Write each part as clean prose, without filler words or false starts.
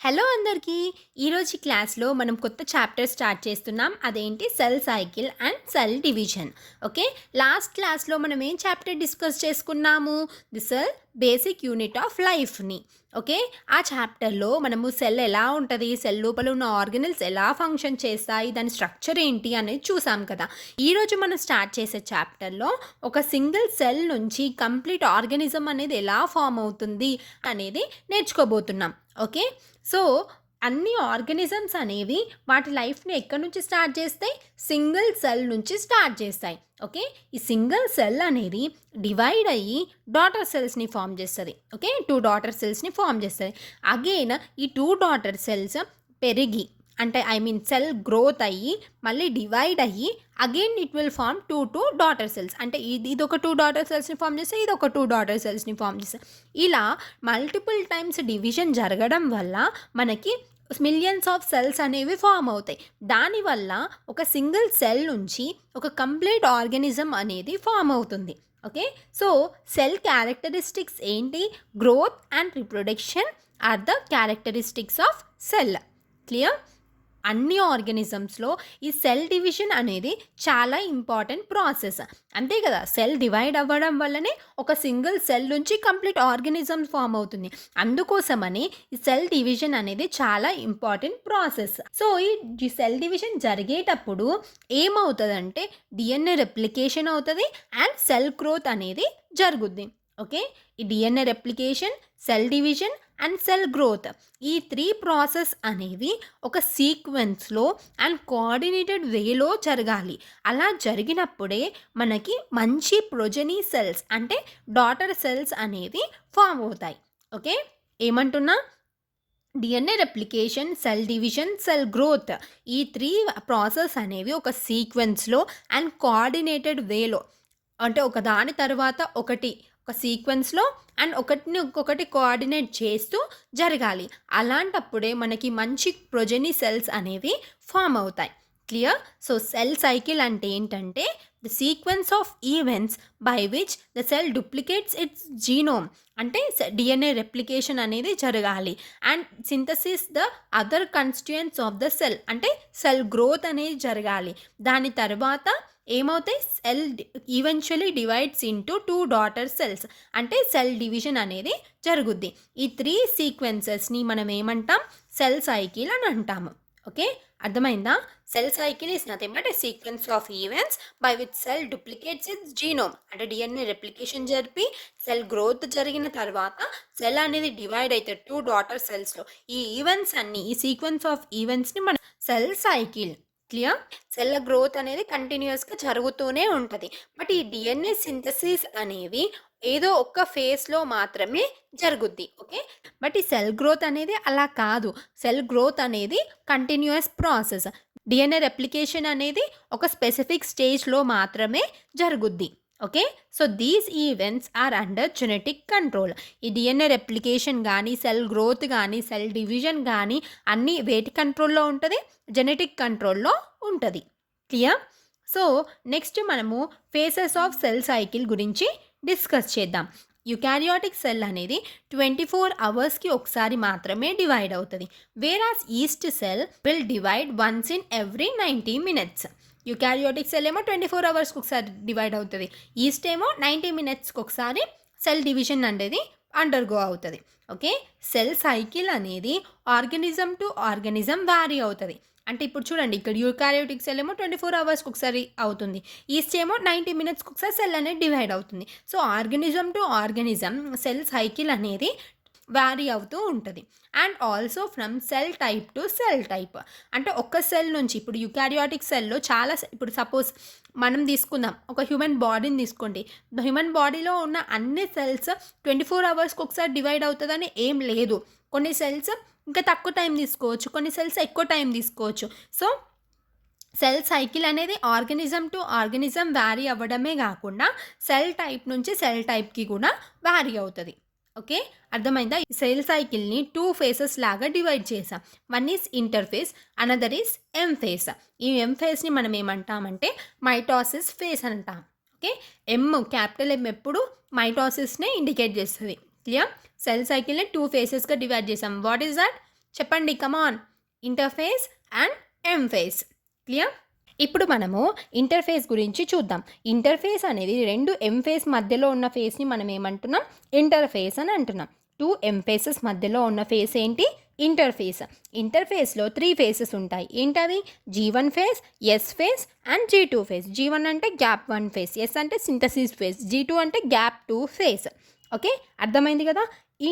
Hello అందరికీ! ఈరోజు క్లాస్‌లో మనం కొత్త చాప్టర్ స్టార్ట్ చేస్తున్నాం. అదేంటి cell cycle and cell division. Okay. Last క్లాస్‌లో మనం ఏం చాప్టర్ డిస్కస్ చేసుకున్నాము? The cell basic unit of లైఫ్‌ని. ఓకే. ఆ చాప్టర్‌లో మనము సెల్ ఎలా ఉంటది? సెల్ లోపల ఉన్న ఆర్గనెల్స్ ఎలా ఫంక్షన్ చేస్తాయి? దాని స్ట్రక్చర్ ఏంటి? అనేది చూసాం కదా! ఈరోజు మనం స్టార్ట్ చేసే చాప్టర్‌లో ఒక సింగిల్ సెల్ నుంచి కంప్లీట్ ఆర్గానిజం అనేది ఎలా ఫార్మ్ అవుతుంది అనేది నేర్చుకోబోతున్నాం. ఓకే. సో, అన్ని ఆర్గానిజమ్స్ అనేవి వాటి లైఫ్‌ని ఎక్కడి నుంచి స్టార్ట్ చేస్తాయి? సింగిల్ సెల్ నుంచి స్టార్ట్ చేస్తాయి. ఓకే. ఈ సింగిల్ సెల్ అనేది డివైడ్ అయ్యి డాటర్ సెల్స్‌ని ఫార్మ్ చేస్తది. ఓకే. 2 డాటర్ సెల్స్‌ని ఫార్మ్ చేస్తది. అగైన్ ఈ 2 డాటర్ సెల్స్ పెరిగి అంటే సెల్ గ్రోత్ అయ్యి మళ్ళీ డివైడ్ అయ్యి again it will form 2 daughter cells. అంటే ఇదొక 2 డాటర్ సెల్స్‌ని ఫార్మ్ చేస్తే ఇదొక 2 డాటర్ సెల్స్‌ని ఫార్మ్ చేస్తాయి. ఇలా మల్టిపుల్ టైమ్స్ డివిజన్ జరగడం వల్ల మనకి మిలియన్స్ ఆఫ్ సెల్స్ అనేవి ఫార్మ్ అవుతాయి. దానివల్ల ఒక సింగిల్ సెల్ నుంచి ఒక కంప్లీట్ ఆర్గానిజం అనేది ఫార్మ్ అవుతుంది. ఓకే. సో, సెల్ క్యారెక్టరిస్టిక్స్ ఏంటి? Growth and reproduction are the characteristics of cell. Clear? అన్ని ఆర్గానిజమ్స్‌లో ఈ సెల్ డివిజన్ అనేది చాలా ఇంపార్టెంట్ ప్రాసెస్. అంతే కదా! సెల్ డివైడ్ అవ్వడం వల్లనే ఒక సింగిల్ సెల్ నుంచి కంప్లీట్ ఆర్గానిజం ఫార్మ్ అవుతుంది. అందుకోసమని ఈ సెల్ డివిజన్ అనేది చాలా ఇంపార్టెంట్ ప్రాసెస్. సో, ఈ సెల్ డివిజన్ జరిగేటప్పుడు ఏమవుతదంటే డీఎన్ఏ రెప్లికేషన్ అవుతది అండ్ సెల్ గ్రోత్ అనేది జరుగుద్ది. ఓకే. ఈ DNA replication, cell division and cell growth ఈ 3 ప్రాసెస్ అనేవి ఒక సీక్వెన్స్‌లో అండ్ కోఆర్డినేటెడ్ వేలో జరగాలి. అలా జరిగినప్పుడే మనకి మంచి ప్రొజెనీ సెల్స్ అంటే డాటర్ సెల్స్ అనేవి ఫార్మ్ అవుతాయి. ఓకే. ఏమంటున్నా? DNA replication, cell division, cell growth ఈ 3 ప్రాసెస్ అనేవి ఒక సీక్వెన్స్‌లో అండ్ కోఆర్డినేటెడ్ వేలో అంటే ఒక దాని తర్వాత ఒకటి ఒక సీక్వెన్స్‌లో అండ్ ఒకటిని ఇంకొకటి కోఆర్డినేట్ చేస్తూ జరగాలి. అలాంటప్పుడే మనకి మంచి ప్రొజెనీ సెల్స్ అనేవి ఫార్మ్ అవుతాయి. క్లియర్? సో, సెల్ సైకిల్ అంటే ఏంటంటే the sequence of events by which the cell duplicates it's genome. అంటే డీఎన్ఏ రెప్లికేషన్ అనేది జరగాలి. And synthesis the other constituents of the cell అంటే సెల్ గ్రోత్ అనేది జరగాలి. దాని తర్వాత ఏమవుతాయి? Cell eventually divides into 2 daughter cells అంటే సెల్ డివిజన్ అనేది జరుగుద్ది. ఈ 3 సీక్వెన్సెస్‌ని మనం ఏమంటాం? సెల్ సైకిల్ అని అంటాము. ఓకే. అర్థమైందా? Cell cycle is nothing but a sequence of events by which cell duplicates it's genome. అంటే డీఎన్ఏ రెప్లికేషన్ జరిపి సెల్ గ్రోత్ జరిగిన తర్వాత సెల్ అనేది డివైడ్ అవుతాయి 2 డాటర్ సెల్స్‌లో. ఈ ఈవెంట్స్ అన్నీ ఈ సీక్వెన్స్ ఆఫ్ ఈవెంట్స్‌ని మనం cell cycle. Clear? Cell growth అనేది కంటిన్యూయస్‌గా జరుగుతూనే ఉంటది. బట్ ఈ డీఎన్ఏ సింథసిస్ అనేవి ఏదో ఒక్క ఫేజ్‌లో మాత్రమే జరుగుద్ది. ఓకే. బట్ ఈ సెల్ గ్రోత్ అనేది అలా కాదు. సెల్ గ్రోత్ అనేది కంటిన్యూయస్ ప్రాసెస్. డీఎన్ఏ రెప్లికేషన్ అనేది ఒక స్పెసిఫిక్ స్టేజ్‌లో మాత్రమే జరుగుద్ది. Okay. So, these events are under genetic control. ఈ డీఎన్ఏ రెప్లికేషన్ గానీ, సెల్ గ్రోత్ గానీ, సెల్ డివిజన్ గానీ అన్నీ వేటి కంట్రోల్‌లో ఉంటది? జెనెటిక్ కంట్రోల్‌లో ఉంటది. క్లియర్? సో, నెక్స్ట్ మనము ఫేసెస్ ఆఫ్ సెల్ సైకిల్ గురించి డిస్కస్ చేద్దాం. యుకారియోటిక్ సెల్ అనేది 24 అవర్స్‌కి ఒకసారి మాత్రమే డివైడ్ అవుతది. వేరాస్ east cell will divide once in every 90 minutes. Eukaryotic cell ఏమో 24 అవర్స్‌కి ఒకసారి డివైడ్ అవుతది. ఈస్ట్ ఏమో 90 మినిట్స్‌కి ఒకసారి సెల్ డివిజన్ అనేది అండర్‌గో అవుతది. ఓకే. సెల్ సైకిల్ అనేది ఆర్గానిజం టు ఆర్గానిజం వారీ అవుతది. అంటే ఇప్పుడు చూడండి ఇక్కడ యూకారియోటిక్ సెల్ ఏమో 24 అవర్స్‌కి ఒకసారి అవుతుంది. ఈస్ట్ ఏమో 90 మినిట్స్‌కి ఒకసారి సెల్ అనేది డివైడ్ అవుతుంది. So, organism to organism cell cycle అనేది వారీ అవుతూ ఉంటది. And also from cell type to cell type. అంటే ఒక సెల్ నుంచి ఇప్పుడు యుకారియోటిక్ సెల్‌లో చాలా ఇప్పుడు సపోజ్ మనం తీసుకుందాం. ఒక హ్యూమన్ బాడీని తీసుకోండి. హ్యూమన్ బాడీలో ఉన్న అన్ని సెల్స్ 24 అవర్స్‌కి ఒకసారి డివైడ్ అవుతదని ఏం లేదు. కొన్ని సెల్స్ ఇంకా తక్కువ టైం తీసుకోవచ్చు. కొన్ని సెల్స్ ఎక్కువ టైం తీసుకోవచ్చు. సో, సెల్ సైకిల్ అనేది ఆర్గానిజం టు ఆర్గానిజం వారీ అవ్వడమే గాకుండా సెల్ టైప్ నుంచి సెల్ టైప్‌కి కూడా వారీ అవుతది. ఓకే. అర్థమైందా? ఈ సెల్ సైకిల్‌ని 2 ఫేసెస్ లాగా డివైడ్ చేసాం. One is interphase, another is M phase. ఈ ఎమ్ ఫేస్‌ని మనం ఏమంటామంటే మైటోసిస్ ఫేస్ అంటాం. ఓకే. ఎమ్ క్యాపిటల్ ఎమ్ ఎప్పుడు మైటోసిస్‌నే ఇండికేట్ చేస్తది. క్లియర్? సెల్ సైకిల్‌ని 2 ఫేసెస్‌గా డివైడ్ చేసాం. What is that? చెప్పండి come on. Interphase and M face. Clear? ఇప్పుడు మనము ఇంటర్ఫేస్ గురించి చూద్దాం. ఇంటర్ఫేస్ అనేది 2 ఎం ఫేస్ మధ్యలో ఉన్న ఫేస్‌ని మనం ఏమంటున్నాం? ఇంటర్ఫేస్ అని అంటున్నాం. 2 ఎం ఫేసెస్ మధ్యలో ఉన్న ఫేస్ ఏంటి? ఇంటర్ఫేస్. ఇంటర్ఫేస్‌లో 3 ఫేసెస్ ఉంటాయి. ఏంటవి? G1 face, S face and G2 face. G1 అంటే గ్యాప్ 1 ఫేస్, S అంటే సింథసిస్ ఫేస్, G2 అంటే గ్యాప్ 2 ఫేస్. ఓకే, అర్థమైంది కదా? ఈ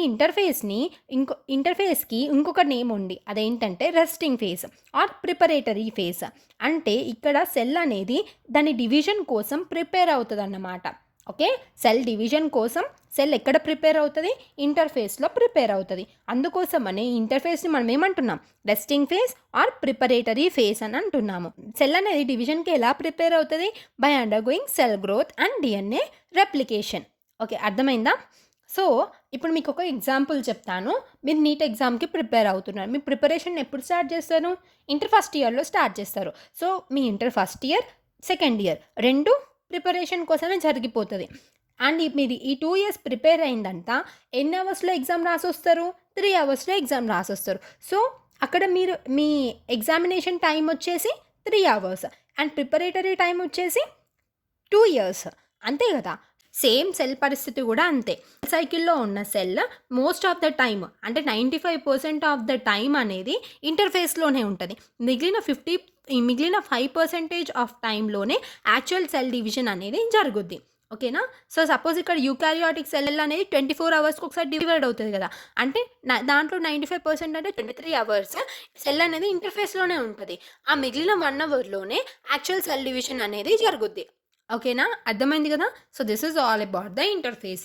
ఇంటర్ఫేస్కి ఇంకొక నేమ్ ఉంది. అదేంటంటే resting phase or preparatory phase. అంటే ఇక్కడ సెల్ అనేది దాని డివిజన్ కోసం ప్రిపేర్ అవుతుంది అన్నమాట. ఓకే, సెల్ డివిజన్ కోసం సెల్ ఎక్కడ ప్రిపేర్ అవుతుంది? ఇంటర్ఫేస్లో ప్రిపేర్ అవుతుంది. అందుకోసమని ఇంటర్ఫేస్ని మనం ఏమంటున్నాం? Resting phase or preparatory phase అని అంటున్నాము. సెల్ అనేది డివిజన్కి ఎలా ప్రిపేర్ అవుతుంది? By undergoing cell growth and DNA replication. Okay, అర్థమైందా? సో ఇప్పుడు మీకు ఒక ఎగ్జాంపుల్ చెప్తాను. మీరు నీట్ ఎగ్జామ్కి ప్రిపేర్ అవుతున్నారు. మీ ప్రిపరేషన్ ఎప్పుడు స్టార్ట్ చేస్తారు? ఇంటర్ ఫస్ట్ ఇయర్లో స్టార్ట్ చేస్తారు. సో మీ inter first year, second year 2 preparation కోసమే జరిగిపోతుంది. అండ్ మీది ఈ 2 ఇయర్స్ ప్రిపేర్ అయిందంతా ఎన్ని అవర్స్లో ఎగ్జామ్ రాసొస్తారు? 3 అవర్స్లో ఎగ్జామ్ రాసొస్తారు. సో అక్కడ మీరు మీ ఎగ్జామినేషన్ టైం వచ్చేసి 3 అవర్స్ అండ్ ప్రిపరేటరీ టైం వచ్చేసి 2 ఇయర్స్. అంతే కదా? సేమ్ సెల్ పరిస్థితి కూడా అంతే. సైకిల్లో ఉన్న cell most of the time అంటే 95% ఆఫ్ ద టైమ్ అనేది ఇంటర్ఫేస్లోనే ఉంటుంది. మిగిలిన 5% ఆఫ్ టైంలోనే యాక్చువల్ సెల్ డివిజన్ అనేది జరుగుద్ది. ఓకేనా? సో సపోజ్ ఇక్కడ యూకారియాటిక్ సెల్ అనేది 24 అవర్స్కి ఒకసారి డివైడ్ అవుతుంది కదా. అంటే దాంట్లో 95% అంటే 23 అవర్స్ సెల్ అనేది ఇంటర్ఫేస్లోనే ఉంటుంది. ఆ మిగిలిన 1 అవర్లోనే యాక్చువల్ సెల్ డివిజన్ అనేది జరుగుద్ది. ఓకేనా? అర్థమైంది కదా? So this is all about the interphase.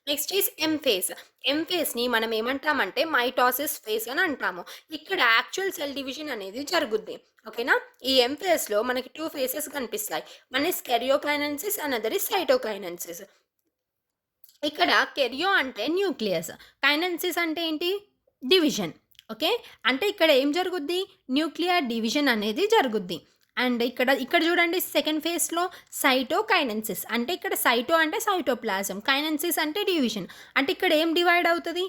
Next is M phase. M ఫేస్ని మనం ఏమంటామంటే మైటాసిస్ ఫేస్ అని అంటాము. ఇక్కడ యాక్చువల్ సెల్ డివిజన్ అనేది జరుగుద్ది. ఓకేనా? ఈ ఎం ఫేస్లో మనకి 2 ఫేసెస్ కనిపిస్తాయి. One is karyokinesis, another is cytokinesis. ఇక్కడ కెరియో అంటే న్యూక్లియస్, కైనెన్సిస్ అంటే ఏంటి? డివిజన్. ఓకే, అంటే ఇక్కడ ఏం జరుగుద్ది? న్యూక్లియర్ డివిజన్ అనేది జరుగుద్ది. అండ్ ఇక్కడ చూడండి సెకండ్ ఫేజ్లో సైటోకైనెన్సిస్. అంటే ఇక్కడ సైటో అంటే సైటోప్లాజం, కైనెన్సిస్ అంటే డివిజన్. అంటే ఇక్కడ ఏం డివైడ్ అవుతుంది?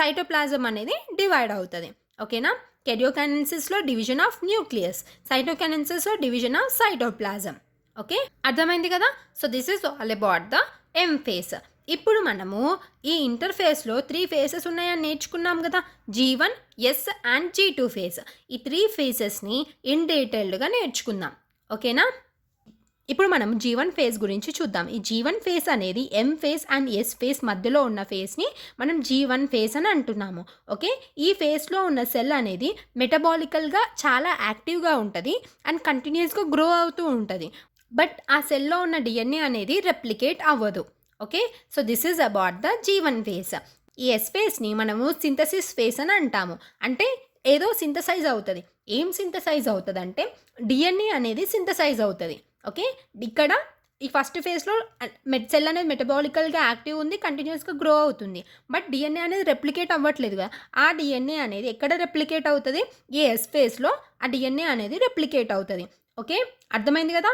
సైటోప్లాజం అనేది డివైడ్ అవుతుంది. ఓకేనా? కెరియోకైనెన్సిస్లో డివిజన్ ఆఫ్ న్యూక్లియస్, సైటోకైనెన్సిస్లో డివిజన్ ఆఫ్ సైటోప్లాజం. ఓకే, అర్థమైంది కదా? So this is all about the M phase. ఇప్పుడు మనము ఈ ఇంటర్ఫేస్లో 3 ఫేసెస్ ఉన్నాయని నేర్చుకున్నాం కదా. G1, S and G2 face. ఈ 3 ఫేసెస్ని ఇన్ డీటెయిల్డ్గా నేర్చుకుందాం. ఓకేనా? ఇప్పుడు మనం G1 ఫేస్ గురించి చూద్దాం. ఈ G1 ఫేస్ అనేది M face and S face మధ్యలో ఉన్న ఫేస్ని మనం G1 ఫేస్ అని అంటున్నాము. ఓకే, ఈ ఫేస్లో ఉన్న సెల్ అనేది మెటబాలికల్గా చాలా యాక్టివ్గా ఉంటుంది అండ్ కంటిన్యూస్గా గ్రో అవుతూ ఉంటుంది. బట్ ఆ సెల్లో ఉన్న DNA అనేది రెప్లికేట్ అవ్వదు. Okay, so this is about the G1 face. ఈ ఎస్ ఫేస్ని మనము సింథసిస్ ఫేస్ అని అంటాము. అంటే ఏదో సింథసైజ్ అవుతుంది. ఏం సింథసైజ్ అవుతుంది అంటే DNA అనేది సింథసైజ్ అవుతుంది. ఓకే, ఇక్కడ ఈ ఫస్ట్ ఫేజ్లో సెల్ అనేది మెటబాలికల్గా యాక్టివ్ ఉంది, కంటిన్యూస్గా గ్రో అవుతుంది. బట్ DNA అనేది రెప్లికేట్ అవ్వట్లేదు కదా. ఆ DNA అనేది ఎక్కడ రెప్లికేట్ అవుతుంది? ఈ ఎస్ ఫేజ్లో ఆ DNA అనేది రెప్లికేట్ అవుతుంది. ఓకే, అర్థమైంది కదా?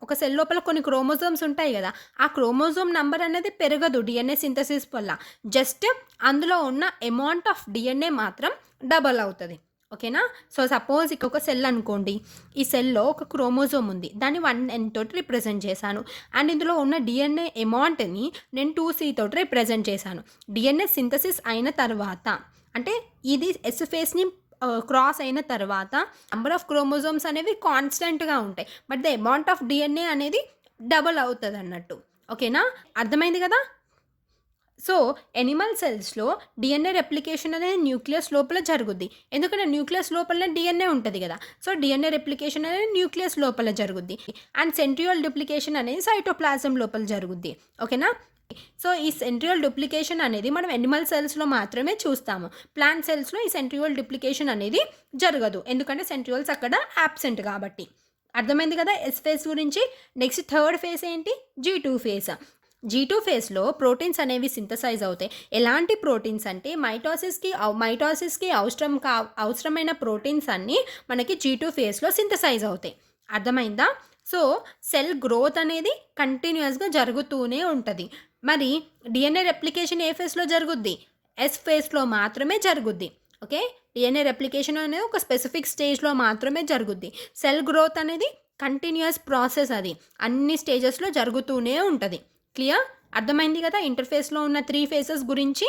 ఒక సెల్ లోపల కొన్ని క్రోమోజోమ్స్ ఉంటాయి కదా. ఆ క్రోమోజోమ్ నంబర్ అనేది పెరగదు DNA సింథసిస్ వల్ల. జస్ట్ అందులో ఉన్న అమౌంట్ ఆఫ్ DNA మాత్రం డబల్ అవుతుంది. ఓకేనా? సో సపోజ్ ఒక సెల్ అనుకోండి. ఈ సెల్లో ఒక క్రోమోజోమ్ ఉంది. దాన్ని 1N తోటి రిప్రజెంట్ చేశాను. అండ్ ఇందులో ఉన్న DNA అమౌంట్ని నేను 2C తోటి రిప్రజెంట్ చేశాను. DNA సింథసిస్ అయిన తర్వాత అంటే ఇది ఎస్ ఫేస్ని క్రాస్ అయిన తర్వాత నెంబర్ ఆఫ్ క్రోమోజోమ్స్ అనేవి కాన్స్టెంట్గా ఉంటాయి. But the amount of DNA అనేది డబల్ అవుతుంది అన్నట్టు. ఓకేనా? అర్థమైంది కదా? సో ఎనిమల్ సెల్స్లో DNA రెప్లికేషన్ అనేది న్యూక్లియస్ లోపల జరుగుద్ది. ఎందుకంటే న్యూక్లియస్ లోపలనే DNA ఉంటుంది కదా. సో DNA రెప్లికేషన్ అనేది న్యూక్లియస్ లోపల జరుగుద్ది. అండ్ సెంట్రియోల్ డూప్లికేషన్ అనేది సైటోప్లాజం లోపల జరుగుద్ది. ఓకేనా? సో ఈ సెంట్రియోల్ డూప్లికేషన్ అనేది మనం ఎనిమల్ సెల్స్లో మాత్రమే చూస్తాము. ప్లాంట్ సెల్స్లో ఈ సెంట్రియోల్ డూప్లికేషన్ అనేది జరగదు. ఎందుకంటే సెంట్రియోల్స్ అక్కడ యాబ్సెంట్ కాబట్టి. అర్థమైంది కదా ఎస్ ఫేస్ గురించి. నెక్స్ట్ థర్డ్ ఫేస్ ఏంటి? G2 face. G2 ఫేస్లో ప్రోటీన్స్ అనేవి సింథసైజ్ అవుతాయి. ఎలాంటి ప్రోటీన్స్ అంటే మైటాసిస్కి అవసరమైన ప్రోటీన్స్ అన్నీ మనకి G2 ఫేస్లో సింథసైజ్ అవుతాయి. అర్థమైందా? సో సెల్ గ్రోత్ అనేది కంటిన్యూస్గా జరుగుతూనే ఉంటుంది. మరి DNA రెప్లికేషన్ ఏ ఫేస్లో జరుగుద్ది? ఎస్ ఫేస్లో మాత్రమే జరుగుద్ది. ఓకే. DNA రెప్లికేషన్ అనేది ఒక స్పెసిఫిక్ స్టేజ్‌లో మాత్రమే జరుగుద్ది. సెల్ గ్రోత్ అనేది కంటిన్యూయస్ ప్రాసెస్ అది. అన్ని స్టేజెస్‌లో జరుగుతూనే ఉంటది. క్లియర్? అర్థమైంది కదా ఇంటర్ఫేస్‌లో ఉన్న 3 ఫేసెస్ గురించి.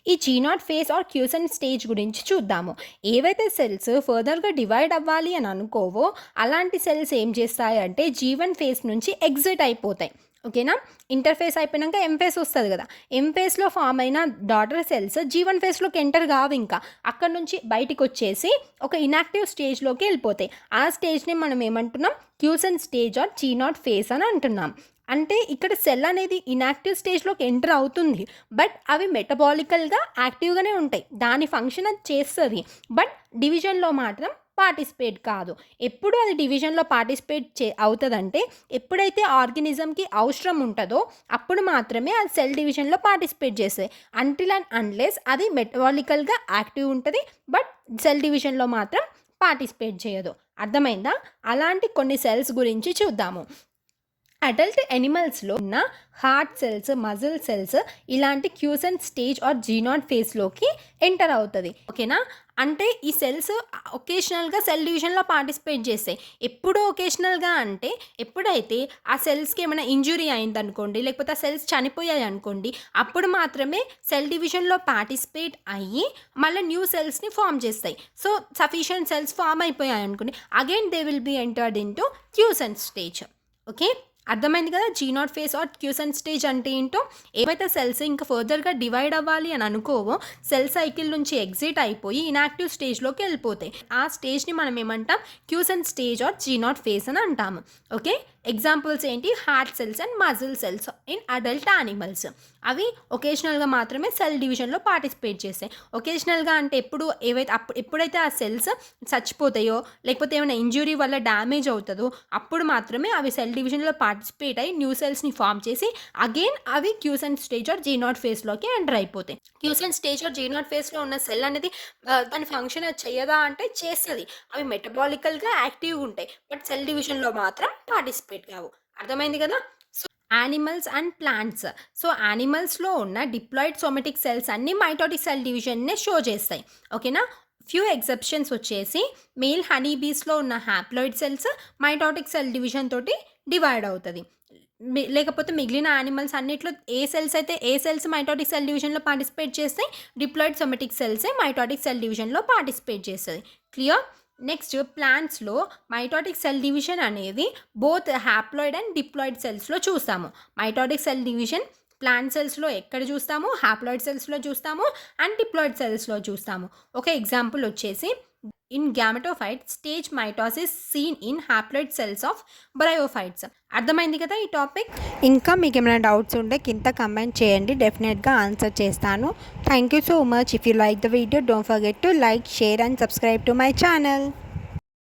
ఈ G0 ఫేజ్ ఆర్ క్యూసెంట్ స్టేజ్ గురించి చూద్దాము. ఏవైతే సెల్స్ ఫర్దర్‌గా డివైడ్ అవ్వాలి అని అనుకోవో అలాంటి సెల్స్ ఏం చేస్తాయంటే G1 ఫేజ్ నుంచి ఎగ్జిట్ అయిపోతాయి. ఓకేనా? ఇంటర్ఫేస్ అయిపోయినాక ఎం ఫేజ్ వస్తుంది కదా. ఎం ఫేజ్లో ఫామ్ అయిన డాటర్ సెల్స్ G1 ఫేజ్లోకి ఎంటర్ కావు ఇంకా. అక్కడ నుంచి బయటికి వచ్చేసి ఒక ఇనాక్టివ్ స్టేజ్లోకి వెళ్ళిపోతాయి. ఆ స్టేజ్ని మనం ఏమంటున్నాం? క్యూసెంట్ స్టేజ్ ఆర్ G0 ఫేజ్ అని అంటున్నాం. అంటే ఇక్కడ సెల్ అనేది ఇనాక్టివ్ స్టేజ్లోకి ఎంటర్ అవుతుంది. బట్ అవి మెటబాలికల్గా యాక్టివ్గానే ఉంటాయి. దాని ఫంక్షన్ అది చేస్తుంది. బట్ డివిజన్లో మాత్రం పార్టిసిపేట్ కాదు. ఎప్పుడు అది డివిజన్లో పార్టిసిపేట్ అవుతుందంటే ఎప్పుడైతే ఆర్గానిజంకి అవసరం ఉంటుందో అప్పుడు మాత్రమే అది సెల్ డివిజన్లో పార్టిసిపేట్ చేస్తుంది. అంటిల్ అండ్ అన్లెస్ అది మెటబాలికల్గా యాక్టివ్ ఉంటుంది. బట్ సెల్ డివిజన్లో మాత్రం పార్టిసిపేట్ చేయదు. అర్థమైందా? అలాంటి కొన్ని సెల్స్ గురించి చూద్దాము. అడల్ట్ ఎనిమల్స్లో ఉన్న హార్ట్ సెల్స్, మజిల్ సెల్స్ ఇలాంటి క్యూసెంట్ స్టేజ్ ఆర్ G0 ఫేజ్లోకి ఎంటర్ అవుతుంది. ఓకేనా? అంటే ఈ సెల్స్ ఒకేషనల్గా సెల్ డివిజన్లో పార్టిసిపేట్ చేస్తాయి. ఎప్పుడు ఒకేషనల్గా అంటే ఎప్పుడైతే ఆ సెల్స్కి ఏమైనా ఇంజురీ అయిందనుకోండి, లేకపోతే ఆ సెల్స్ చనిపోయాయి అనుకోండి, అప్పుడు మాత్రమే సెల్ డివిజన్లో పార్టిసిపేట్ అయ్యి మళ్ళీ న్యూ సెల్స్ని ఫామ్ చేస్తాయి. సో సఫిషియంట్ సెల్స్ ఫామ్ అయిపోయాయి అనుకోండి, again they will be entered in to quiescent stage. Okay. అర్థమైంది కదా G0 ఫేజ్ ఆర్ క్యూసెంట్ స్టేజ్ అంటే ఏంటో. ఏవైతే సెల్స్ ఇంకా ఫర్దర్గా డివైడ్ అవ్వాలి అని అనుకోవో సెల్ సైకిల్ నుంచి ఎగ్జిట్ అయిపోయి ఇనాక్టివ్ స్టేజ్లోకి వెళ్ళిపోతాయి. ఆ స్టేజ్ని మనం ఏమంటాం? క్యూసెంట్ స్టేజ్ ఆర్ G0 ఫేజ్ అని అంటాము. ఓకే. ఎగ్జాంపుల్స్ ఏంటి? Heart cells and muscle cells in adult animals. అవి ఒకేషనల్గా మాత్రమే సెల్ డివిజన్లో పార్టిసిపేట్ చేస్తాయి. ఒకేషనల్గా అంటే ఎప్పుడైతే ఆ సెల్స్ చచ్చిపోతాయో లేకపోతే ఏమైనా ఇంజురీ వల్ల డ్యామేజ్ అవుతుందో అప్పుడు మాత్రమే అవి సెల్ డివిజన్లో పార్టిసిపేట్ అయ్యి న్యూ సెల్స్ని ఫామ్ చేసి అగైన్ అవి క్యూసెంట్ స్టేజ్ ఆర్ G0 ఫేజ్లోకి ఎంటర్ అయిపోతాయి. క్యూసెంట్ స్టేజ్ ఆర్ G0 ఫేజ్లో ఉన్న సెల్ అనేది దాని ఫంక్షన్ అది చేయదా అంటే చేస్తుంది. అవి మెటబాలికల్గా యాక్టివ్గా ఉంటాయి. బట్ సెల్ డివిజన్లో మాత్రం పార్టిసిపేట్ కావు. అర్థమైంది కదా? Animals and plants. సో యానిమల్స్లో ఉన్న డిప్లాయిడ్ సోమెటిక్ సెల్స్ అన్నీ మైటోటిక్ సెల్ డివిజన్నే షో చేస్తాయి. ఓకేనా? ఫ్యూ ఎగ్జెప్షన్స్ వచ్చేసి మేల్ హనీ బీస్లో ఉన్న haploid cells mitotic cell division తోటి డివైడ్ అవుతుంది. లేకపోతే మిగిలిన యానిమల్స్ అన్నిట్లో ఏ సెల్స్ మైటోటిక్ సెల్ డివిజన్లో పార్టిసిపేట్ చేస్తాయి? డిప్లాయిడ్ సోమెటిక్ సెల్సే మైటోటిక్ సెల్ డివిజన్లో పార్టిసిపేట్ చేస్తుంది. క్లియర్? నెక్స్ట్ ప్లాంట్స్లో మైటోటిక్ సెల్ డివిజన్ అనేది బోత్ హ్యాప్లాయిడ్ అండ్ డిప్లాయిడ్ సెల్స్లో చూస్తాము. మైటోటిక్ సెల్ డివిజన్ ప్లాంట్ సెల్స్లో ఎక్కడ చూస్తాము? హ్యాప్లాయిడ్ సెల్స్లో చూస్తాము అండ్ డిప్లాయిడ్ సెల్స్లో చూస్తాము. ఒక ఎగ్జాంపుల్ వచ్చేసి in gametophyte stage mitosis seen in haploid cells of bryophytes. అర్థమైంది కదా ఈ టాపిక్? ఇంకా మీకు ఏమైనా డౌట్స్ ఉంటే కింద కమెంట్ చేయండి, డెఫినెట్గా ఆన్సర్ చేస్తాను. Thank you so much. If you like the video don't forget to like, share and subscribe to my channel.